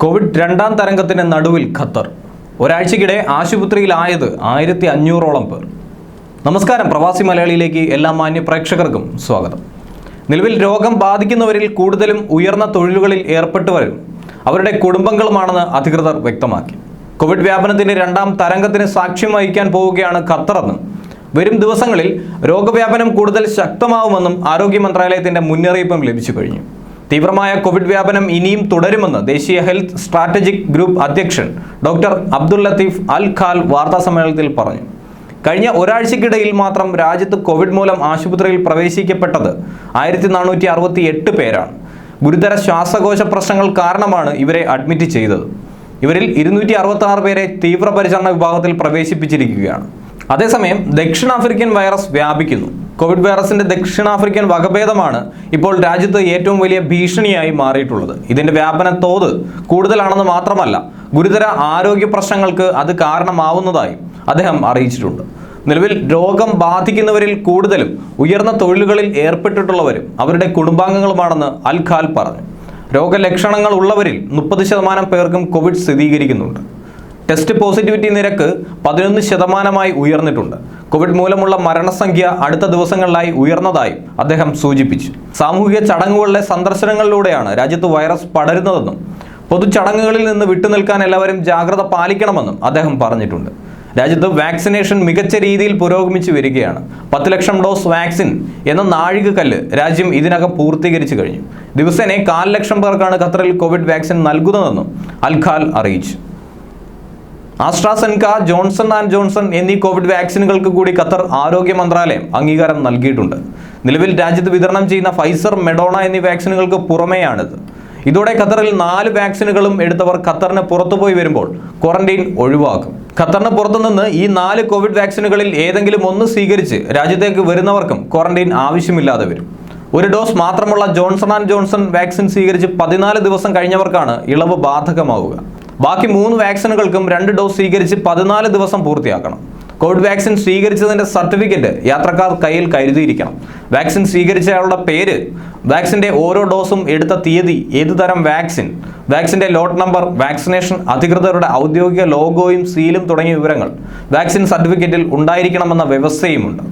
Covid രണ്ടാം തരംഗത്തിന് നടുവിൽ ഖത്തർ. ഒരാഴ്ചക്കിടെ ആശുപത്രിയിലായത് 1500ഓളം പേർ. നമസ്കാരം, പ്രവാസി മലയാളിയിലേക്ക് എല്ലാ മാന്യ പ്രേക്ഷകർക്കും സ്വാഗതം. നിലവിൽ രോഗം ബാധിക്കുന്നവരിൽ കൂടുതലും ഉയർന്ന തൊഴിലുകളിൽ ഏർപ്പെട്ടവരും അവരുടെ കുടുംബങ്ങളുമാണെന്ന് അധികൃതർ വ്യക്തമാക്കി. കോവിഡ് വ്യാപനത്തിന്റെ രണ്ടാം തരംഗത്തിന് സാക്ഷ്യം വഹിക്കാൻ പോവുകയാണ് ഖത്തറെന്നും വരും ദിവസങ്ങളിൽ രോഗവ്യാപനം കൂടുതൽ ശക്തമാവുമെന്നും ആരോഗ്യ മന്ത്രാലയത്തിന്റെ മുന്നറിയിപ്പും ലഭിച്ചു കഴിഞ്ഞു. തീവ്രമായ കോവിഡ് വ്യാപനം ഇനിയും തുടരുമെന്ന് ദേശീയ ഹെൽത്ത് സ്ട്രാറ്റജിക് ഗ്രൂപ്പ് അധ്യക്ഷൻ ഡോക്ടർ അബ്ദുൽ ലത്തീഫ് അൽ ഖാൽ വാർത്താസമ്മേളനത്തിൽ പറഞ്ഞു. കഴിഞ്ഞ ഒരാഴ്ചക്കിടയിൽ മാത്രം രാജ്യത്ത് കോവിഡ് മൂലം ആശുപത്രിയിൽ പ്രവേശിക്കപ്പെട്ടത് 1468 പേരാണ്. ഗുരുതര ശ്വാസകോശ പ്രശ്നങ്ങൾ കാരണമാണ് ഇവരെ അഡ്മിറ്റ് ചെയ്തത്. ഇവരിൽ 266 പേരെ തീവ്രപരിചരണ വിഭാഗത്തിൽ പ്രവേശിപ്പിച്ചിരിക്കുകയാണ്. അതേസമയം ദക്ഷിണാഫ്രിക്കൻ വൈറസ് വ്യാപിക്കുന്നു. കോവിഡ് വൈറസിന്റെ ദക്ഷിണാഫ്രിക്കൻ വകഭേദമാണ് ഇപ്പോൾ രാജ്യത്ത് ഏറ്റവും വലിയ ഭീഷണിയായി മാറിയിട്ടുള്ളത്. ഇതിന്റെ വ്യാപന തോത് കൂടുതലാണെന്ന് മാത്രമല്ല, ഗുരുതര ആരോഗ്യ പ്രശ്നങ്ങൾക്ക് അത് കാരണമാവുന്നതായി അദ്ദേഹം അറിയിച്ചിട്ടുണ്ട്. നിലവിൽ രോഗം ബാധിക്കുന്നവരിൽ കൂടുതലും ഉയർന്ന തൊഴിലുകളിൽ ഏർപ്പെട്ടിട്ടുള്ളവരും അവരുടെ കുടുംബാംഗങ്ങളുമാണെന്ന് അൽ ഖാൽ പറഞ്ഞു. രോഗലക്ഷണങ്ങൾ ഉള്ളവരിൽ 30% പേർക്കും കോവിഡ് സ്ഥിരീകരിക്കുന്നുണ്ട്. ടെസ്റ്റ് പോസിറ്റിവിറ്റി നിരക്ക് 11% ഉയർന്നിട്ടുണ്ട്. കോവിഡ് മൂലമുള്ള മരണസംഖ്യ അടുത്ത ദിവസങ്ങളിലായി ഉയർന്നതായും അദ്ദേഹം സൂചിപ്പിച്ചു. സാമൂഹിക ചടങ്ങുകളിലെ സന്ദർശനങ്ങളിലൂടെയാണ് രാജ്യത്ത് വൈറസ് പടരുന്നതെന്നും പൊതുചടങ്ങുകളിൽ നിന്ന് വിട്ടുനിൽക്കാൻ എല്ലാവരും ജാഗ്രത പാലിക്കണമെന്നും അദ്ദേഹം പറഞ്ഞിട്ടുണ്ട്. രാജ്യത്ത് വാക്സിനേഷൻ മികച്ച രീതിയിൽ പുരോഗമിച്ചു വരികയാണ്. 10 ലക്ഷം ഡോസ് വാക്സിൻ എന്ന നാഴികക്കല്ല് രാജ്യം ഇതിനകം പൂർത്തീകരിച്ചു കഴിഞ്ഞു. ദിവസേന 1.25 ലക്ഷം പേർക്കാണ് ഖത്തറിൽ കോവിഡ് വാക്സിൻ നൽകുന്നതെന്നും അൽ ഖാൽ അറിയിച്ചു. ആസ്ട്രാസെൻക, ജോൺസൺ ആൻഡ് ജോൺസൺ എന്നീ കോവിഡ് വാക്സിനുകൾക്ക് കൂടി ഖത്തർ ആരോഗ്യ മന്ത്രാലയം അംഗീകാരം നൽകിയിട്ടുണ്ട്. നിലവിൽ രാജ്യത്ത് വിതരണം ചെയ്യുന്ന ഫൈസർ, മെഡോണ എന്നീ വാക്സിനുകൾക്ക് പുറമെയാണിത്. ഇതോടെ ഖത്തറിൽ 4 വാക്സിനുകളും എടുത്തവർ ഖത്തറിന് പുറത്തുപോയി വരുമ്പോൾ ക്വാറന്റൈൻ ഒഴിവാക്കും. ഖത്തറിന് പുറത്തുനിന്ന് ഈ 4 കോവിഡ് വാക്സിനുകളിൽ ഏതെങ്കിലും ഒന്ന് സ്വീകരിച്ച് രാജ്യത്തേക്ക് വരുന്നവർക്കും ക്വാറന്റൈൻ ആവശ്യമില്ലാതെ വരും. 1 ഡോസ് മാത്രമുള്ള ജോൺസൺ ആൻഡ് ജോൺസൺ വാക്സിൻ സ്വീകരിച്ച് 14 ദിവസം കഴിഞ്ഞവർക്കാണ് ഇളവ് ബാധകമാവുക. ബാക്കി 3 വാക്സിനുകൾക്കും 2 ഡോസ് സ്വീകരിച്ച് 14 ദിവസം പൂർത്തിയാക്കണം. കോവിഡ് വാക്സിൻ സ്വീകരിച്ചതിന്റെ സർട്ടിഫിക്കറ്റ് യാത്രക്കാർ കയ്യിൽ കരുതിയിരിക്കണം. വാക്സിൻ സ്വീകരിച്ചയാളുടെ പേര്, വാക്സിന്റെ ഓരോ ഡോസും എടുത്ത തീയതി, ഏതുതരം വാക്സിൻ, വാക്സിന്റെ ലോട്ട് നമ്പർ, വാക്സിനേഷൻ അധികൃതരുടെ ഔദ്യോഗിക ലോഗോയും സീലും തുടങ്ങിയ വിവരങ്ങൾ വാക്സിൻ സർട്ടിഫിക്കറ്റിൽ ഉണ്ടായിരിക്കണമെന്ന വ്യവസ്ഥയുമുണ്ട്.